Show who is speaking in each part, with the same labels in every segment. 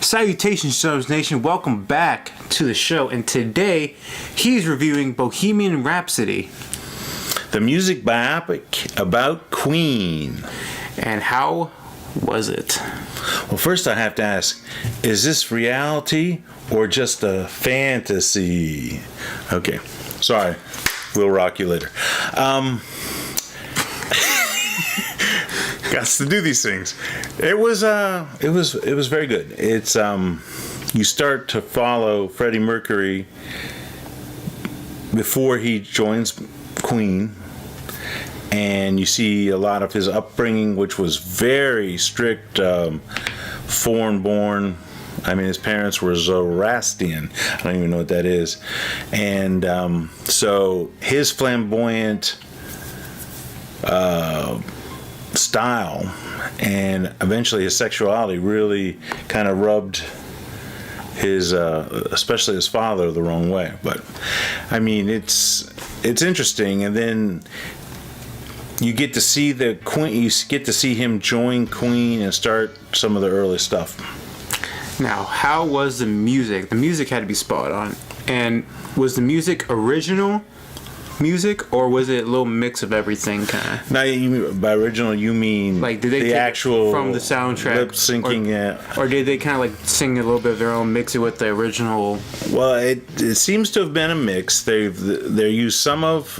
Speaker 1: Salutations, Stones Nation. Welcome back to the show. And today, he's reviewing Bohemian Rhapsody,
Speaker 2: the music biopic about Queen.
Speaker 1: And how was it?
Speaker 2: Well, first I have to ask, is this reality or just a fantasy? Okay, sorry. We'll rock you later. Got to do these things. It was very good. It's you start to follow Freddie Mercury before he joins Queen, and you see a lot of his upbringing, which was very strict, foreign-born. I mean, his parents were Zoroastrian. I don't even know what that is. And so his flamboyant style and eventually his sexuality really kind of rubbed his, especially his father, the wrong way. But I mean, it's interesting. And then you get to see the Queen. You get to see him join Queen and start some of the early stuff.
Speaker 1: Now, how was the music? The music had to be spot on. And was the music original music, or was it a little mix of everything, kind of?
Speaker 2: Now, by original, you mean
Speaker 1: like, did they
Speaker 2: the
Speaker 1: take
Speaker 2: actual
Speaker 1: it from the soundtrack,
Speaker 2: lip syncing it,
Speaker 1: or did they kind of like sing a little bit of their own, mix it with the original?
Speaker 2: Well, it seems to have been a mix. They used some of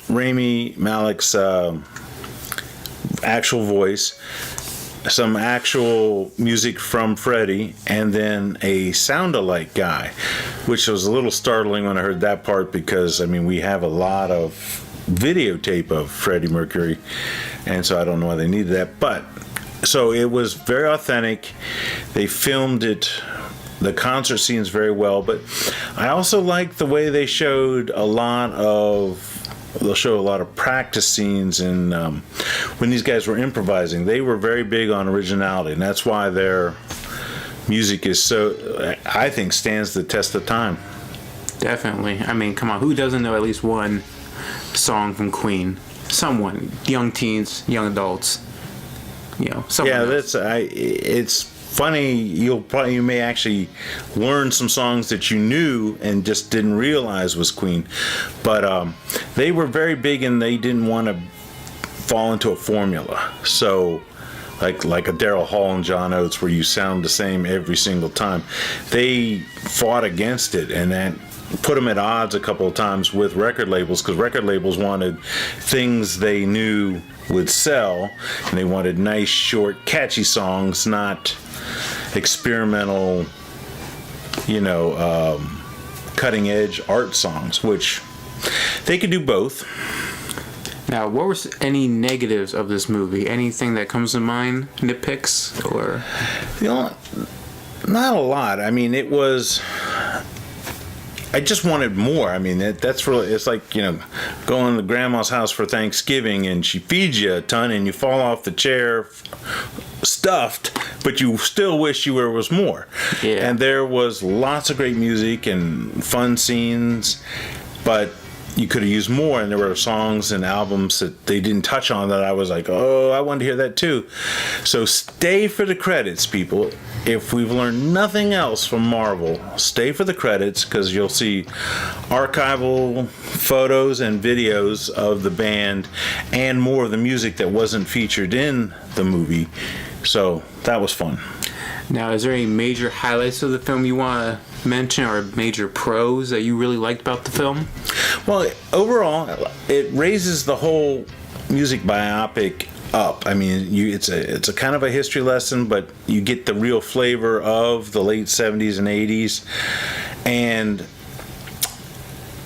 Speaker 2: Rami Malek's actual voice, some actual music from Freddie, and then a sound-alike guy, which was a little startling when I heard that part, because I mean, we have a lot of videotape of Freddie Mercury, and so I don't know why they needed that. But so it was very authentic. They filmed it, the concert scenes, very well. But I also like the way they showed they'll show a lot of practice scenes, and when these guys were improvising, they were very big on originality, and that's why their music is so, I think, stands the test of time.
Speaker 1: Definitely. I mean, come on, who doesn't know at least one song from Queen? Someone, young teens, young adults, someone else.
Speaker 2: It's funny, you may actually learn some songs that you knew and just didn't realize was Queen. But they were very big, and they didn't want to fall into a formula. So like a Daryl Hall and John Oates, where you sound the same every single time. They fought against it, and that put them at odds a couple of times with record labels, because record labels wanted things they knew would sell, and they wanted nice, short, catchy songs, not experimental, cutting edge art songs, which they could do both.
Speaker 1: Now, what were any negatives of this movie? Anything that comes to mind? Nitpicks? Or
Speaker 2: not a lot. I mean, it was, I just wanted more. I mean, that's really, it's like, going to grandma's house for Thanksgiving, and she feeds you a ton, and you fall off the chair stuffed, but you still wish there was more.
Speaker 1: Yeah.
Speaker 2: And there was lots of great music and fun scenes, but you could have used more, and there were songs and albums that they didn't touch on that I was like, oh, I wanted to hear that too. So stay for the credits, people. If we've learned nothing else from Marvel, stay for the credits, because you'll see archival photos and videos of the band and more of the music that wasn't featured in the movie. So that was fun.
Speaker 1: Now, is there any major highlights of the film you want to mention, or major pros that you really liked about the film?
Speaker 2: Well, overall, it raises the whole music biopic up. I mean, it's a kind of a history lesson, but you get the real flavor of the late 70s and 80s. And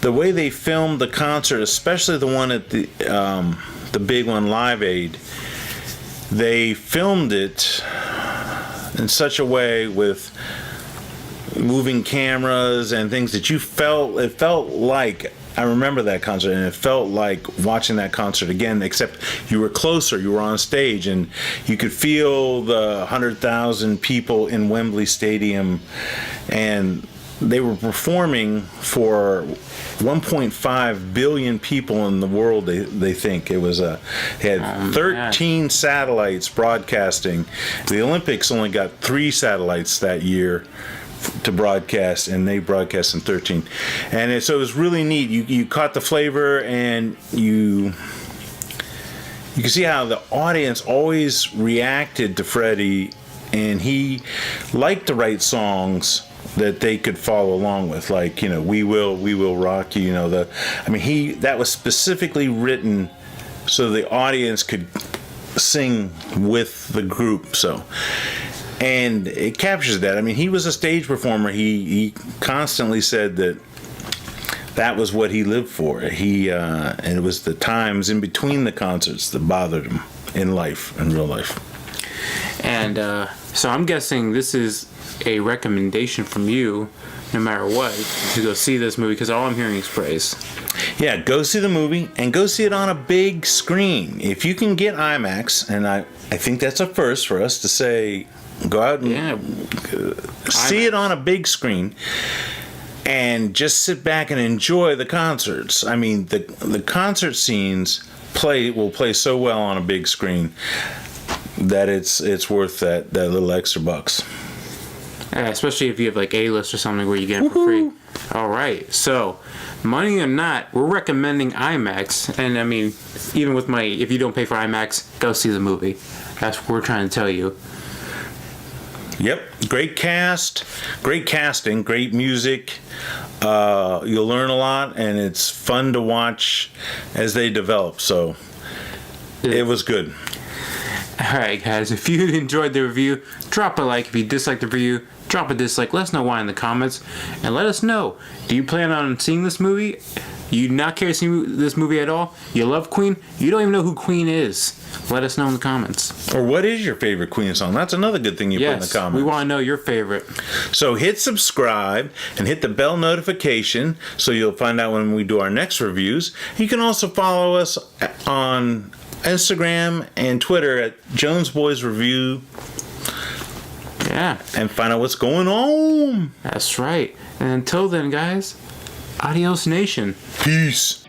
Speaker 2: the way they filmed the concert, especially the one at the big one, Live Aid, they filmed it in such a way with moving cameras and things that it felt like, I remember that concert, and it felt like watching that concert again, except you were closer, you were on stage, and you could feel the 100,000 people in Wembley Stadium, and they were performing for 1.5 billion people in the world. They think it was they had 13 satellites broadcasting. The Olympics only got 3 satellites that year to broadcast, and they broadcast in 13. And so it was really neat. You caught the flavor, and you can see how the audience always reacted to Freddie, and he liked to write songs that they could follow along with, like, we will rock you. That was specifically written so the audience could sing with the group. And it captures that. He was a stage performer. He constantly said that was what he lived for. And it was the times in between the concerts that bothered him in real life. And
Speaker 1: so I'm guessing this is a recommendation from you, no matter what, to go see this movie, because all I'm hearing is praise.
Speaker 2: Yeah, go see the movie, and go see it on a big screen. If you can get IMAX, and I think that's a first for us to say, go out and see it on a big screen, and just sit back and enjoy the concerts. The concert scenes will play so well on a big screen that it's worth that little extra bucks.
Speaker 1: Especially if you have like A-list or something where you get it for free. All right, so money or not, we're recommending IMAX, and even with money, if you don't pay for IMAX, go see the movie. That's what we're trying to tell you.
Speaker 2: Yep, great cast, great casting, great music. You'll learn a lot, and it's fun to watch as they develop. So it was good.
Speaker 1: Alright guys, if you enjoyed the review, drop a like. If you disliked the review, drop a dislike. Let us know why in the comments, and let us know, do you plan on seeing this movie? You not care to see this movie at all? You love Queen? You don't even know who Queen is? Let us know in the comments.
Speaker 2: Or what is your favorite Queen song? That's another good thing you put in the comments.
Speaker 1: We want to know your favorite.
Speaker 2: So hit subscribe and hit the bell notification so you'll find out when we do our next reviews. You can also follow us on Instagram and Twitter at Jones Boys Review.
Speaker 1: Yeah.
Speaker 2: And find out what's going on.
Speaker 1: That's right. And until then, guys, adios nation.
Speaker 2: Peace.